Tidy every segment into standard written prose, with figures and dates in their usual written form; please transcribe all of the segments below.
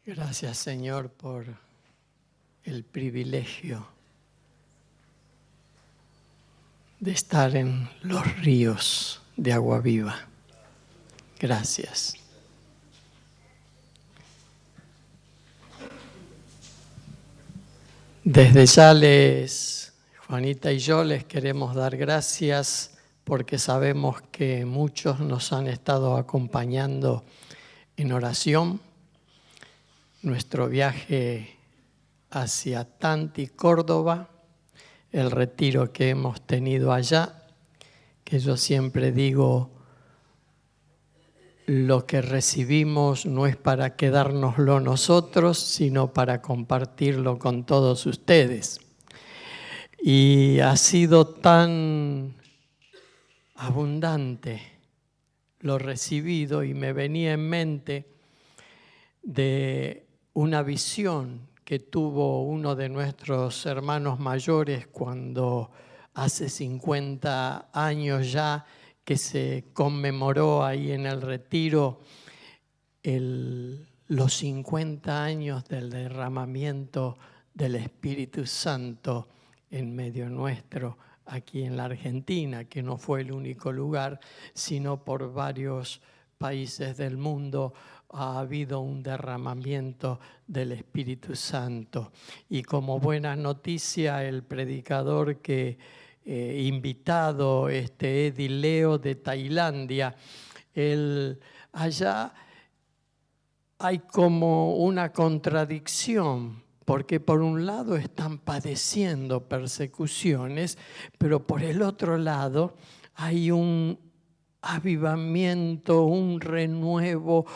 Gracias, Señor, por el privilegio de estar en los ríos de agua viva. Gracias. Desde ya Juanita y yo les queremos dar gracias porque sabemos que muchos nos han estado acompañando en oración. Nuestro viaje hacia Tanti, Córdoba, el retiro que hemos tenido allá, que yo siempre digo, lo que recibimos no es para quedárnoslo nosotros, sino para compartirlo con todos ustedes. Y ha sido tan abundante lo recibido y me venía en mente de una visión que tuvo uno de nuestros hermanos mayores cuando hace 50 años ya que se conmemoró ahí en el retiro los 50 años del derramamiento del Espíritu Santo en medio nuestro, aquí en la Argentina, que no fue el único lugar, sino por varios países del mundo ha habido un derramamiento del Espíritu Santo. Y como buena noticia, el predicador invitado, Eddie Leo de Tailandia, allá hay como una contradicción, porque por un lado están padeciendo persecuciones, pero por el otro lado hay un avivamiento, un renuevo,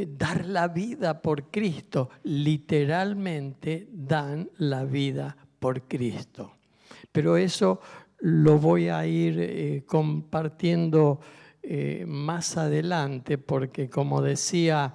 dar la vida por Cristo. Literalmente dan la vida por Cristo. Pero eso lo voy a ir compartiendo más adelante, porque como decía,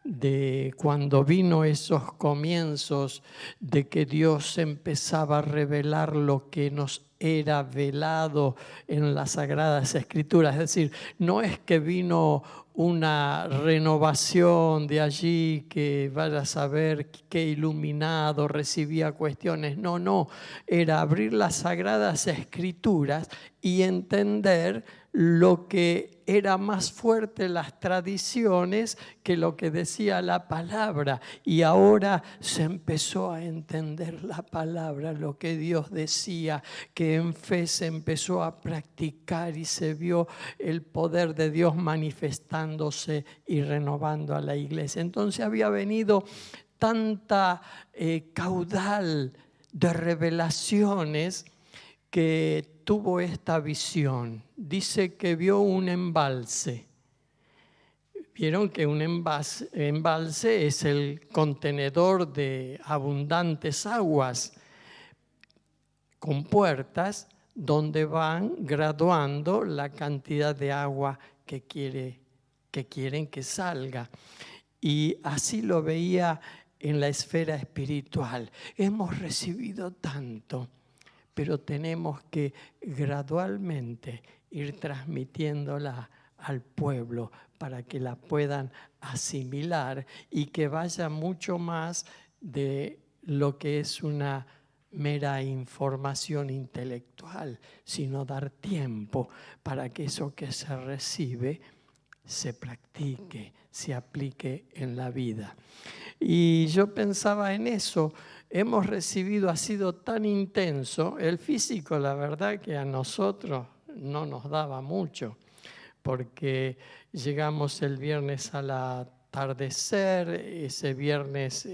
de cuando vino esos comienzos de que Dios empezaba a revelar lo que nos era velado en las Sagradas Escrituras. Es decir, no es que vino una renovación de allí que vaya a saber qué iluminado recibía cuestiones. No, era abrir las Sagradas Escrituras y entender lo que era más fuerte las tradiciones que lo que decía la palabra. Y ahora se empezó a entender la palabra, lo que Dios decía, que en fe se empezó a practicar y se vio el poder de Dios manifestándose y renovando a la iglesia. Entonces había venido tanta caudal de revelaciones que tuvo esta visión. Dice que vio un embalse. Vieron que un embalse es el contenedor de abundantes aguas con puertas donde van graduando la cantidad de agua que quieren que salga. Y así lo veía en la esfera espiritual. Hemos recibido tanto, pero tenemos que gradualmente ir transmitiéndola al pueblo para que la puedan asimilar y que vaya mucho más de lo que es una mera información intelectual, sino dar tiempo para que eso que se recibe se practique, se aplique en la vida. Y yo pensaba en eso. Hemos recibido, ha sido tan intenso, el físico, la verdad que a nosotros no nos daba mucho, porque llegamos el viernes al atardecer, ese viernes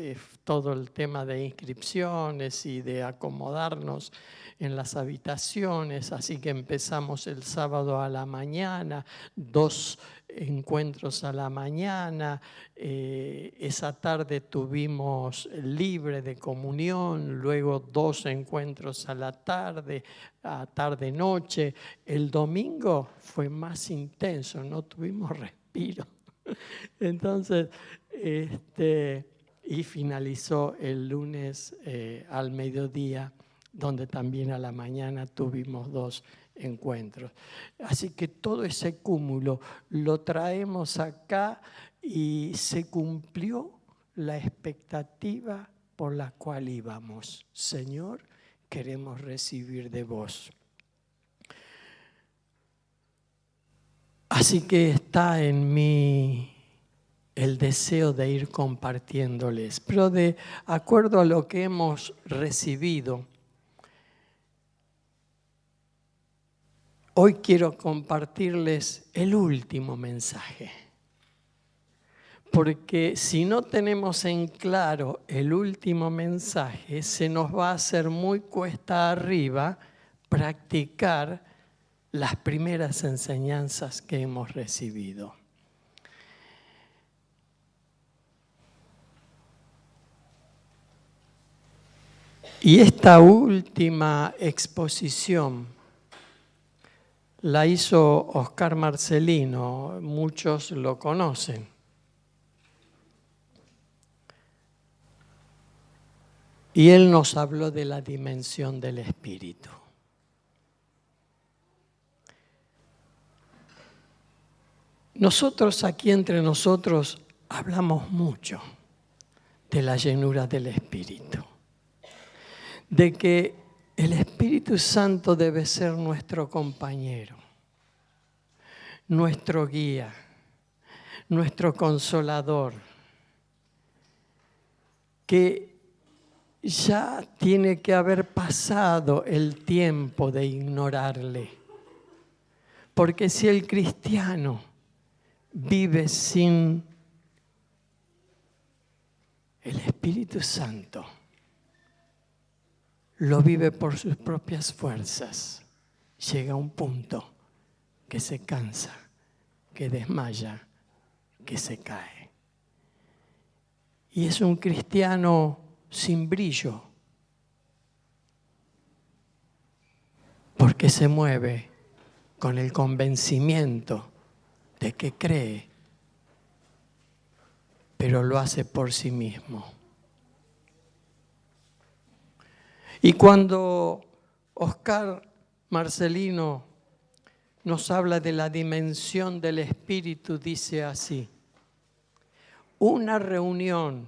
todo el tema de inscripciones y de acomodarnos en las habitaciones, así que empezamos el sábado a la mañana, 2 encuentros a la mañana, esa tarde tuvimos libre de comunión, luego 2 encuentros a la tarde, a tarde-noche. El domingo fue más intenso, no tuvimos respiro. Entonces, y finalizó el lunes al mediodía, donde también a la mañana tuvimos 2 encuentros. Así que todo ese cúmulo lo traemos acá y se cumplió la expectativa por la cual íbamos. Señor, queremos recibir de vos. Así que está en mí el deseo de ir compartiéndoles, pero de acuerdo a lo que hemos recibido, hoy quiero compartirles el último mensaje. Porque si no tenemos en claro el último mensaje, se nos va a hacer muy cuesta arriba practicar las primeras enseñanzas que hemos recibido. Y esta última exposición la hizo Oscar Marcelino, muchos lo conocen. Y él nos habló de la dimensión del espíritu. Nosotros aquí entre nosotros hablamos mucho de la llenura del espíritu, de que el Espíritu Santo debe ser nuestro compañero, nuestro guía, nuestro consolador, que ya tiene que haber pasado el tiempo de ignorarle. Porque si el cristiano vive sin el Espíritu Santo, lo vive por sus propias fuerzas, llega a un punto que se cansa, que desmaya, que se cae. Y es un cristiano sin brillo, porque se mueve con el convencimiento de que cree, pero lo hace por sí mismo. Y cuando Oscar Marcelino nos habla de la dimensión del espíritu, dice así: una reunión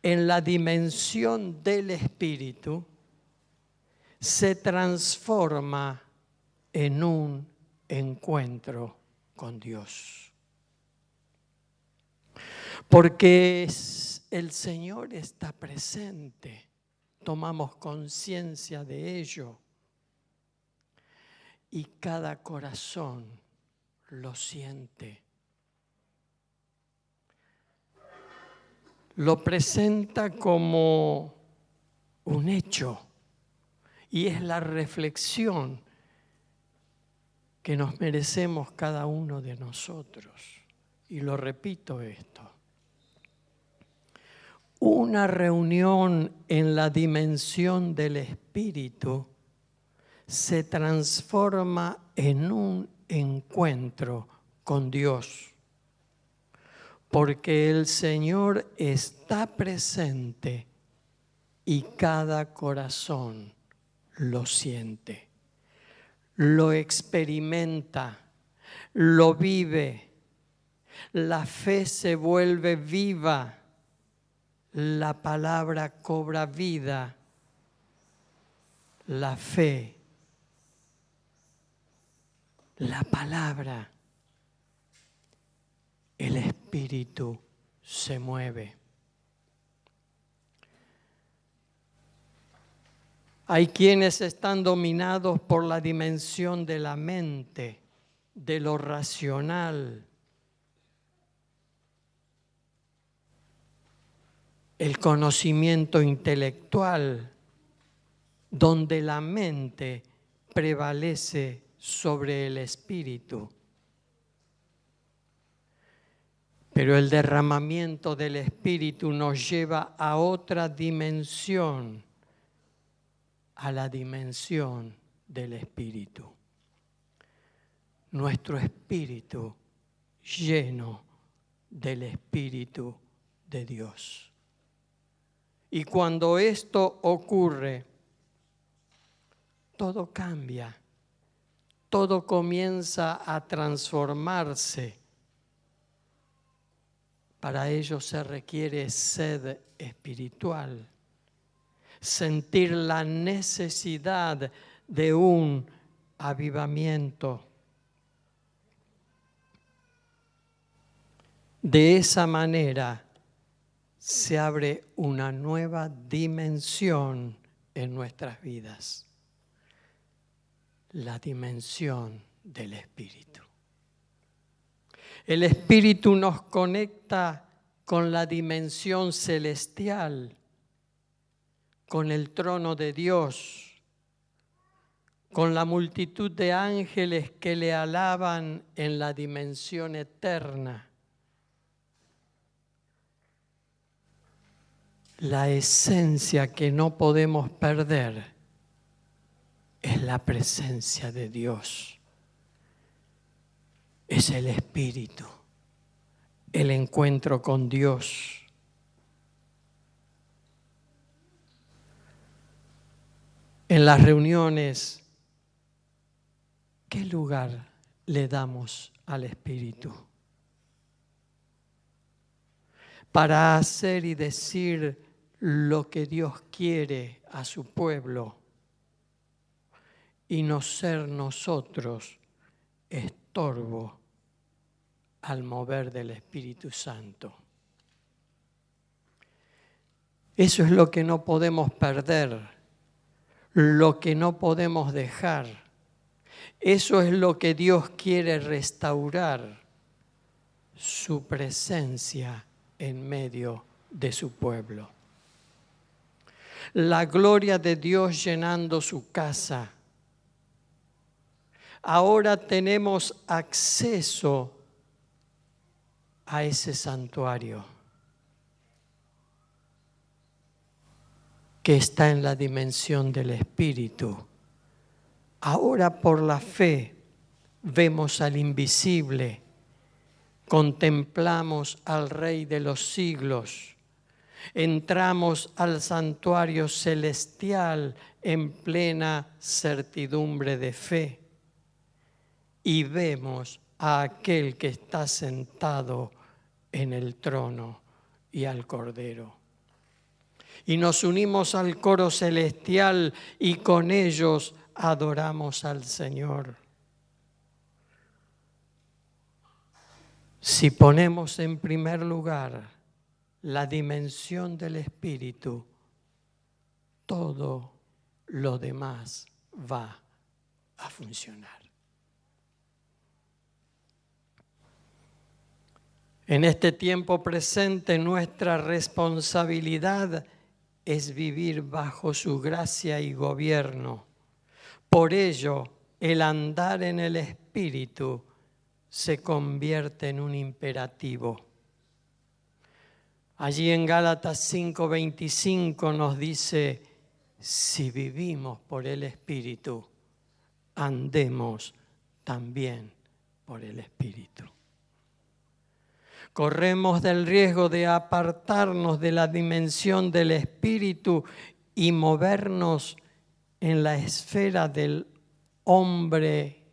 en la dimensión del espíritu se transforma en un encuentro con Dios. Porque el Señor está presente, tomamos conciencia de ello y cada corazón lo siente. Lo presenta como un hecho y es la reflexión que nos merecemos cada uno de nosotros. Y lo repito esto. Una reunión en la dimensión del espíritu se transforma en un encuentro con Dios. Porque el Señor está presente y cada corazón lo siente, lo experimenta, lo vive. La fe se vuelve viva, la palabra cobra vida, la fe, la palabra, el espíritu se mueve. Hay quienes están dominados por la dimensión de la mente, de lo racional. El conocimiento intelectual, donde la mente prevalece sobre el espíritu. Pero el derramamiento del espíritu nos lleva a otra dimensión, a la dimensión del espíritu. Nuestro espíritu lleno del Espíritu de Dios. Y cuando esto ocurre, todo cambia, todo comienza a transformarse. Para ello se requiere sed espiritual, sentir la necesidad de un avivamiento. De esa manera se abre una nueva dimensión en nuestras vidas, la dimensión del Espíritu. El Espíritu nos conecta con la dimensión celestial, con el trono de Dios, con la multitud de ángeles que le alaban en la dimensión eterna. La esencia que no podemos perder es la presencia de Dios. Es el Espíritu, el encuentro con Dios. En las reuniones, ¿qué lugar le damos al Espíritu? Para hacer y decir lo que Dios quiere a su pueblo y no ser nosotros estorbo al mover del Espíritu Santo. Eso es lo que no podemos perder, lo que no podemos dejar. Eso es lo que Dios quiere restaurar, su presencia en medio de su pueblo. La gloria de Dios llenando su casa. Ahora tenemos acceso a ese santuario que está en la dimensión del Espíritu. Ahora por la fe vemos al invisible, contemplamos al Rey de los siglos, entramos al santuario celestial en plena certidumbre de fe y vemos a aquel que está sentado en el trono y al Cordero. Y nos unimos al coro celestial y con ellos adoramos al Señor. Si ponemos en primer lugar la dimensión del Espíritu, todo lo demás va a funcionar. En este tiempo presente, nuestra responsabilidad es vivir bajo su gracia y gobierno. Por ello, el andar en el Espíritu se convierte en un imperativo. Allí en Gálatas 5:25 nos dice, si vivimos por el Espíritu, andemos también por el Espíritu. Corremos del riesgo de apartarnos de la dimensión del Espíritu y movernos en la esfera del hombre,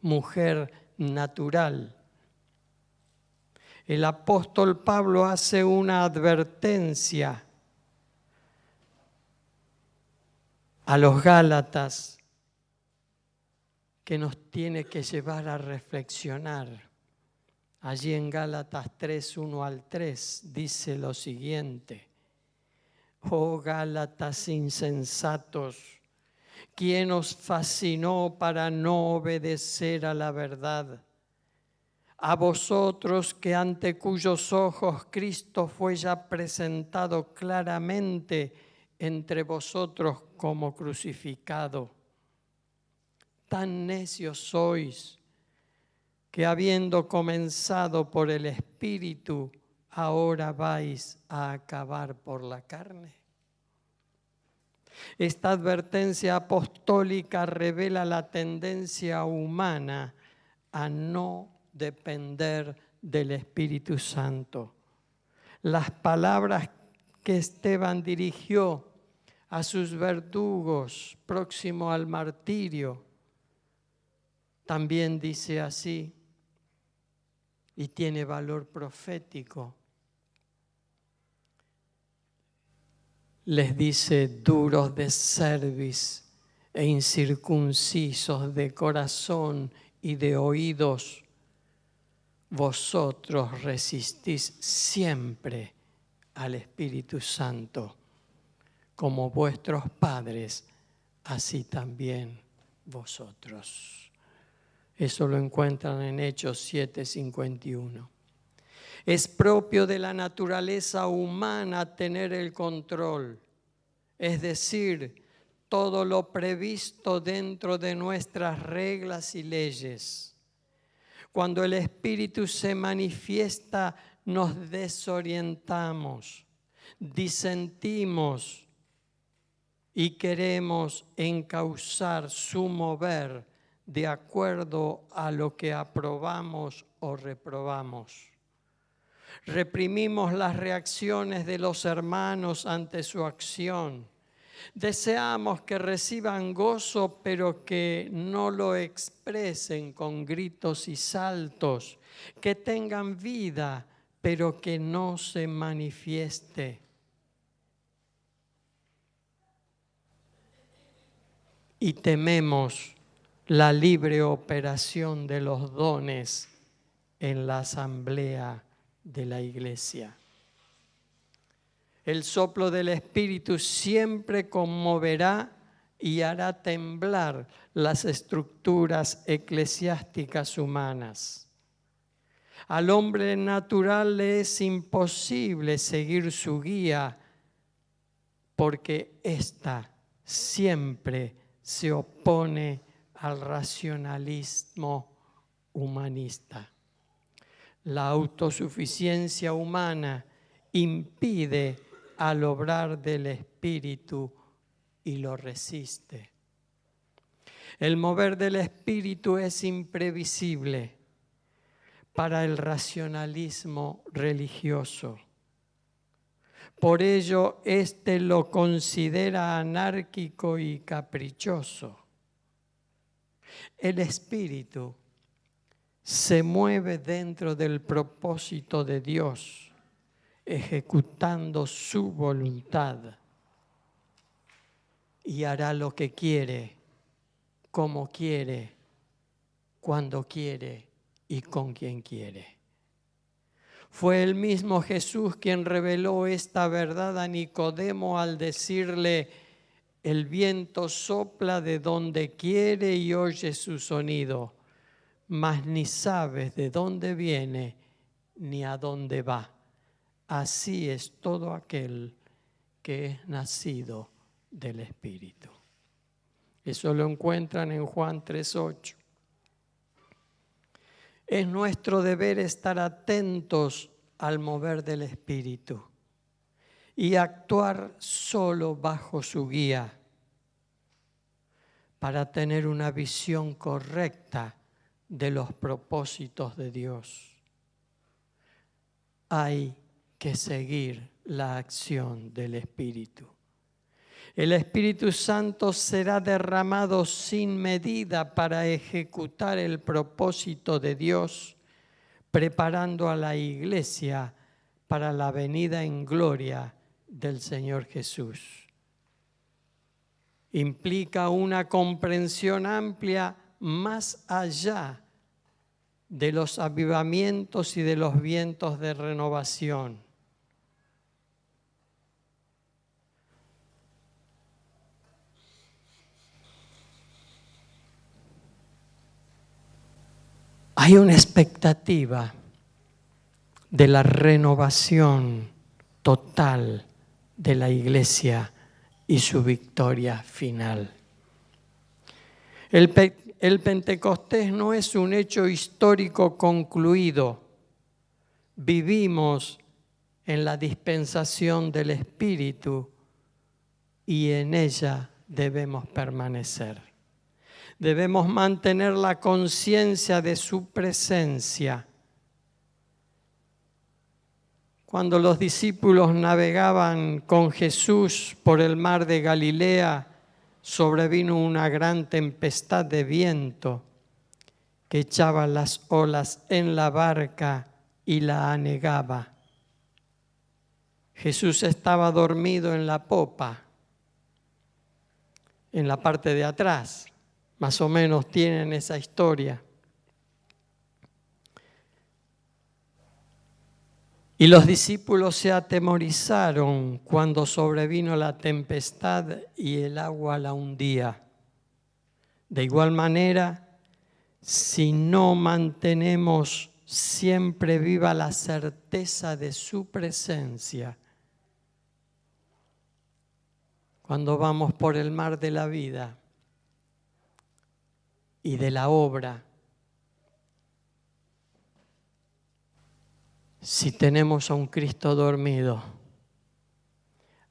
mujer natural. El apóstol Pablo hace una advertencia a los Gálatas que nos tiene que llevar a reflexionar. Allí en Gálatas 3:1-3 dice lo siguiente: oh Gálatas insensatos, ¿quién os fascinó para no obedecer a la verdad? A vosotros que ante cuyos ojos Cristo fue ya presentado claramente entre vosotros como crucificado. Tan necios sois, que habiendo comenzado por el Espíritu, ahora vais a acabar por la carne. Esta advertencia apostólica revela la tendencia humana a no depender del Espíritu Santo. Las palabras que Esteban dirigió a sus verdugos próximo al martirio, también dice así: y tiene valor profético. Les dice: duros de cerviz e incircuncisos de corazón y de oídos, vosotros resistís siempre al Espíritu Santo, como vuestros padres, así también vosotros. Eso lo encuentran en Hechos 7:51. Es propio de la naturaleza humana tener el control, es decir, todo lo previsto dentro de nuestras reglas y leyes. Cuando el Espíritu se manifiesta, nos desorientamos, disentimos y queremos encauzar su mover de acuerdo a lo que aprobamos o reprobamos. Reprimimos las reacciones de los hermanos ante su acción. Deseamos que reciban gozo, pero que no lo expresen con gritos y saltos. Que tengan vida, pero que no se manifieste. Y tememos la libre operación de los dones en la asamblea de la iglesia. El soplo del Espíritu siempre conmoverá y hará temblar las estructuras eclesiásticas humanas. Al hombre natural le es imposible seguir su guía porque ésta siempre se opone al racionalismo humanista. La autosuficiencia humana impide al obrar del Espíritu y lo resiste. El mover del Espíritu es imprevisible para el racionalismo religioso. Por ello, éste lo considera anárquico y caprichoso. El Espíritu se mueve dentro del propósito de Dios, ejecutando su voluntad, y hará lo que quiere, como quiere, cuando quiere y con quien quiere. Fue el mismo Jesús quien reveló esta verdad a Nicodemo al decirle: el viento sopla de donde quiere y oye su sonido, mas ni sabes de dónde viene ni a dónde va. Así es todo aquel que es nacido del Espíritu. Eso lo encuentran en Juan 3:8. Es nuestro deber estar atentos al mover del Espíritu y actuar solo bajo su guía para tener una visión correcta de los propósitos de Dios. Hay que seguir la acción del Espíritu. El Espíritu Santo será derramado sin medida para ejecutar el propósito de Dios, preparando a la iglesia para la venida en gloria del Señor Jesús. Implica una comprensión amplia más allá de los avivamientos y de los vientos de renovación. Hay una expectativa de la renovación total de la iglesia y su victoria final. El Pentecostés no es un hecho histórico concluido. Vivimos en la dispensación del Espíritu y en ella debemos permanecer. Debemos mantener la conciencia de su presencia. Cuando los discípulos navegaban con Jesús por el mar de Galilea, sobrevino una gran tempestad de viento que echaba las olas en la barca y la anegaba. Jesús estaba dormido en la popa, en la parte de atrás. Más o menos tienen esa historia. Y los discípulos se atemorizaron cuando sobrevino la tempestad y el agua la hundía. De igual manera, si no mantenemos siempre viva la certeza de su presencia, cuando vamos por el mar de la vida y de la obra, si tenemos a un Cristo dormido,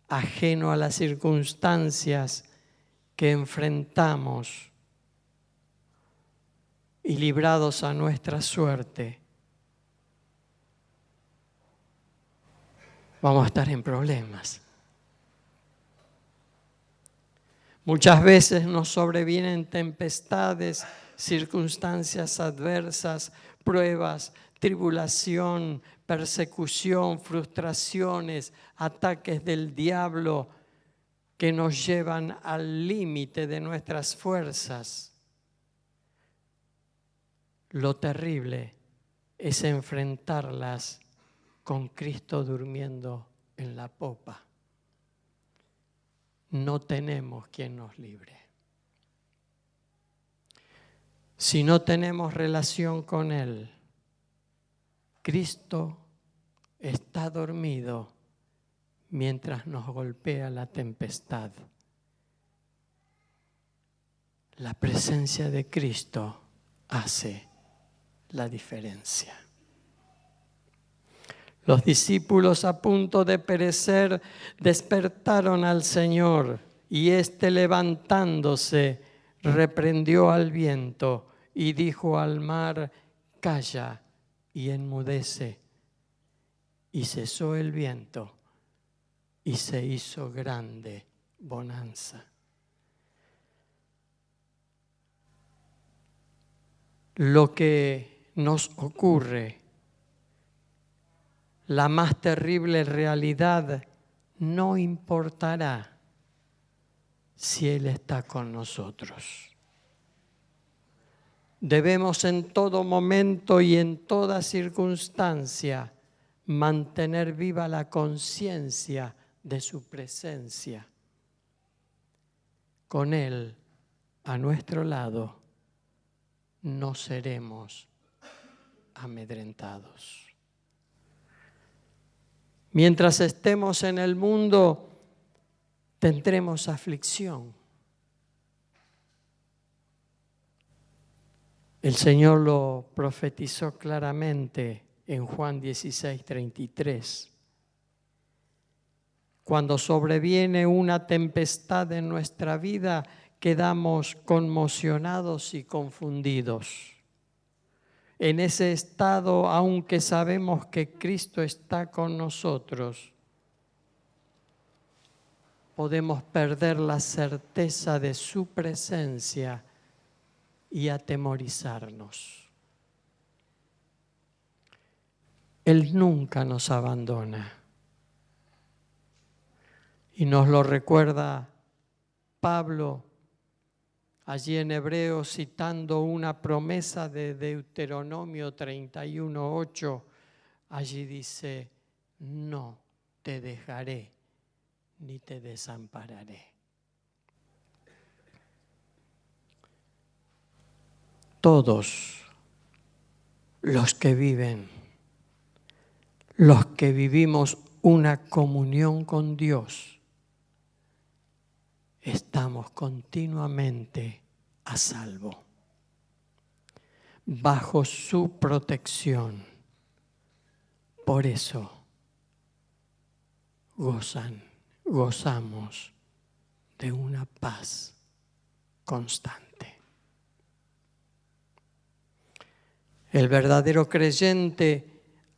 ajeno a las circunstancias que enfrentamos y librados a nuestra suerte, vamos a estar en problemas. Muchas veces nos sobrevienen tempestades, circunstancias adversas, pruebas, tribulación, persecución, frustraciones, ataques del diablo que nos llevan al límite de nuestras fuerzas. Lo terrible es enfrentarlas con Cristo durmiendo en la popa. No tenemos quien nos libre. Si no tenemos relación con Él, Cristo está dormido mientras nos golpea la tempestad. La presencia de Cristo hace la diferencia. Los discípulos a punto de perecer despertaron al Señor y éste levantándose reprendió al viento y dijo al mar: calla y enmudece. Y cesó el viento y se hizo grande bonanza. Lo que nos ocurre, la más terrible realidad, no importará si Él está con nosotros. Debemos en todo momento y en toda circunstancia mantener viva la conciencia de su presencia. Con Él a nuestro lado no seremos amedrentados. Mientras estemos en el mundo, tendremos aflicción. El Señor lo profetizó claramente en Juan 16:33. Cuando sobreviene una tempestad en nuestra vida, quedamos conmocionados y confundidos. En ese estado, aunque sabemos que Cristo está con nosotros, podemos perder la certeza de su presencia y atemorizarnos. Él nunca nos abandona. Y nos lo recuerda Pablo allí en Hebreos, citando una promesa de Deuteronomio 31:8. Allí dice: no te dejaré ni te desampararé. Todos los que vivimos una comunión con Dios, estamos continuamente a salvo, bajo su protección. Por eso gozamos de una paz constante. El verdadero creyente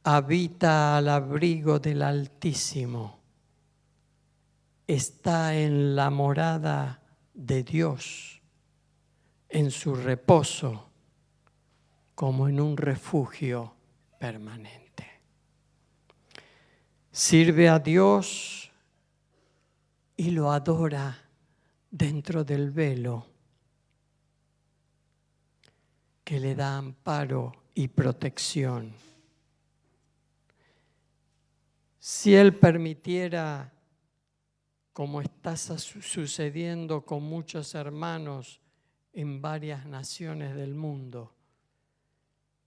habita al abrigo del Altísimo. Está en la morada de Dios, en su reposo, como en un refugio permanente. Sirve a Dios y lo adora dentro del velo que le da amparo y protección. Si Él permitiera, como está sucediendo con muchos hermanos en varias naciones del mundo,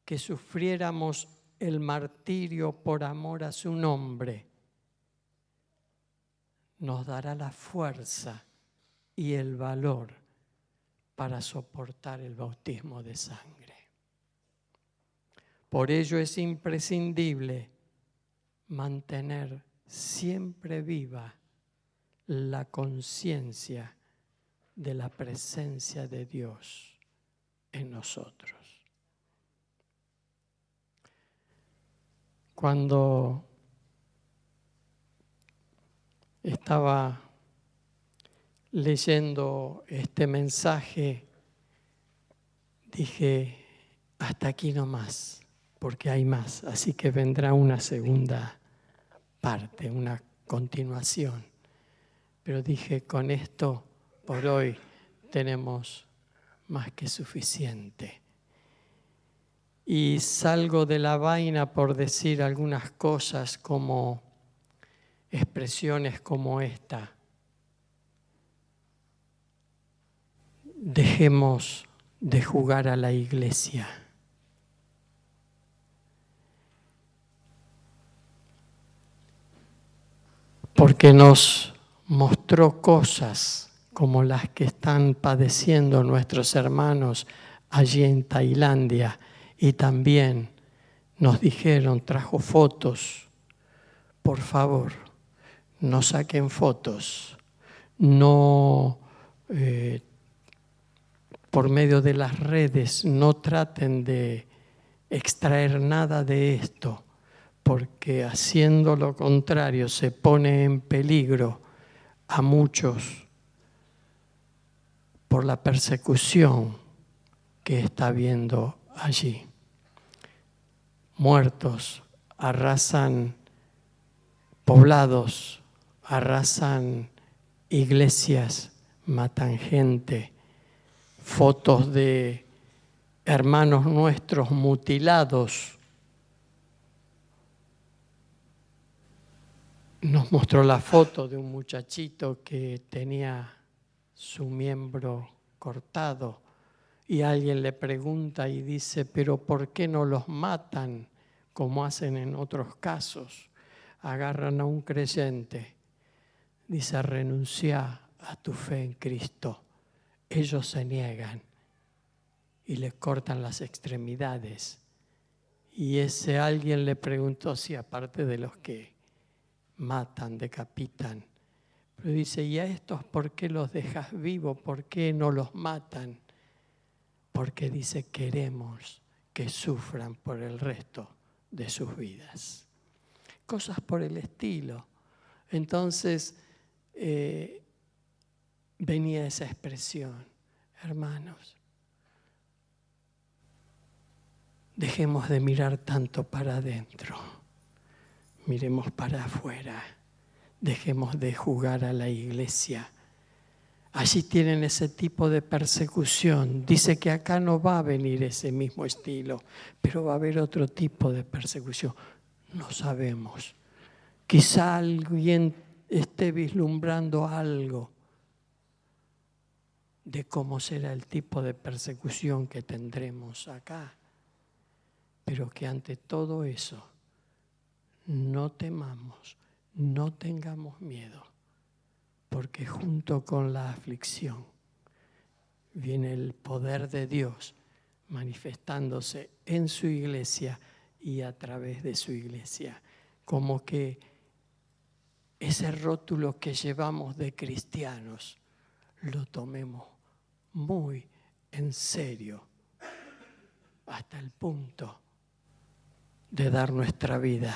que sufriéramos el martirio por amor a su nombre, nos dará la fuerza y el valor para soportar el bautismo de sangre. Por ello es imprescindible mantener siempre viva la conciencia de la presencia de Dios en nosotros. Cuando estaba leyendo este mensaje, dije, hasta aquí nomás, porque hay más, así que vendrá una segunda parte, una continuación. Pero dije, con esto por hoy tenemos más que suficiente. Y salgo de la vaina por decir algunas cosas como expresiones como esta. Dejemos de jugar a la iglesia. Porque nos mostró cosas como las que están padeciendo nuestros hermanos allí en Tailandia, y también nos dijeron, trajo fotos, por favor, no saquen fotos, no por medio de las redes, no traten de extraer nada de esto, porque haciendo lo contrario se pone en peligro a muchos por la persecución que está habiendo allí. Muertos, arrasan poblados, arrasan iglesias, matan gente, fotos de hermanos nuestros mutilados. Nos mostró la foto de un muchachito que tenía su miembro cortado y alguien le pregunta y dice, pero ¿por qué no los matan como hacen en otros casos? Agarran a un creyente, dice, renuncia a tu fe en Cristo. Ellos se niegan y le cortan las extremidades. Y ese alguien le preguntó si aparte de los que matan, decapitan, pero dice, ¿y a estos por qué los dejas vivos? ¿Por qué no los matan? Porque dice, queremos que sufran por el resto de sus vidas. Cosas por el estilo. Entonces venía esa expresión, hermanos, dejemos de mirar tanto para adentro, miremos para afuera, dejemos de jugar a la iglesia. Allí tienen ese tipo de persecución. Dice que acá no va a venir ese mismo estilo, pero va a haber otro tipo de persecución. No sabemos. Quizá alguien esté vislumbrando algo de cómo será el tipo de persecución que tendremos acá. Pero que ante todo eso no temamos, no tengamos miedo, porque junto con la aflicción viene el poder de Dios manifestándose en su iglesia y a través de su iglesia. Como que ese rótulo que llevamos de cristianos lo tomemos muy en serio, hasta el punto de dar nuestra vida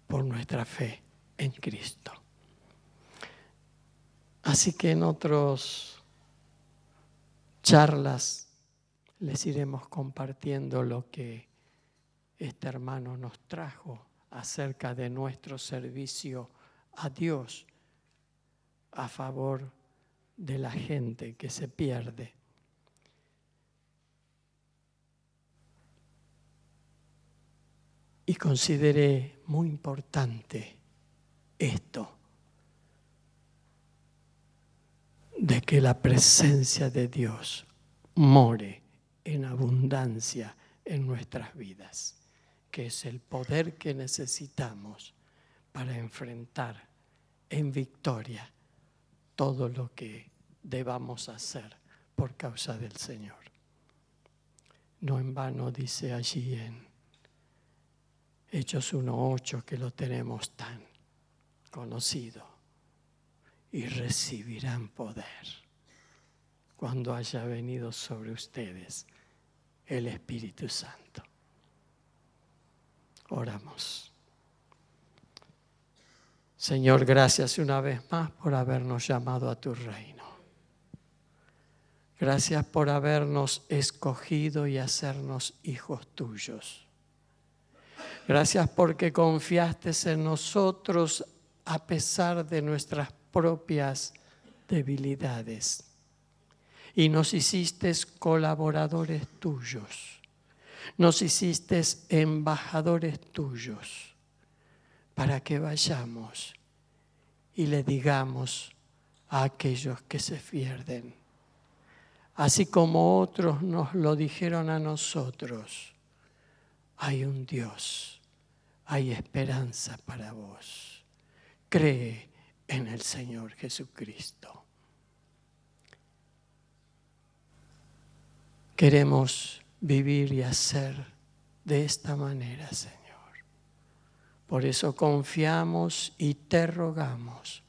por nuestra fe en Cristo. Así que en otras charlas les iremos compartiendo lo que este hermano nos trajo acerca de nuestro servicio a Dios a favor de la gente que se pierde. Y consideré muy importante esto, de que la presencia de Dios more en abundancia en nuestras vidas, que es el poder que necesitamos para enfrentar en victoria todo lo que debamos hacer por causa del Señor. No en vano dice allí en Hechos 1:8 que lo tenemos tan conocido: y recibirán poder cuando haya venido sobre ustedes el Espíritu Santo. Oramos. Señor, gracias una vez más por habernos llamado a tu reino. Gracias por habernos escogido y hacernos hijos tuyos. Gracias porque confiaste en nosotros a pesar de nuestras propias debilidades. Y nos hiciste colaboradores tuyos. Nos hiciste embajadores tuyos para que vayamos y le digamos a aquellos que se pierden, así como otros nos lo dijeron a nosotros: hay un Dios, hay esperanza para vos. Cree en el Señor Jesucristo. Queremos vivir y hacer de esta manera, Señor. Por eso confiamos y te rogamos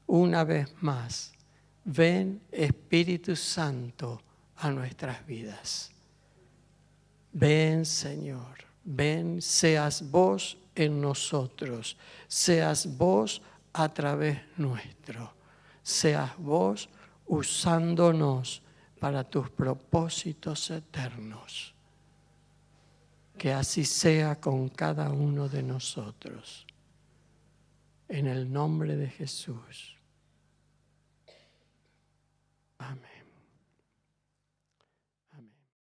una vez más: ven, Espíritu Santo, a nuestras vidas. Ven, Señor, ven, seas vos en nosotros, seas vos a través nuestro, seas vos usándonos para tus propósitos eternos. Que así sea con cada uno de nosotros. En el nombre de Jesús.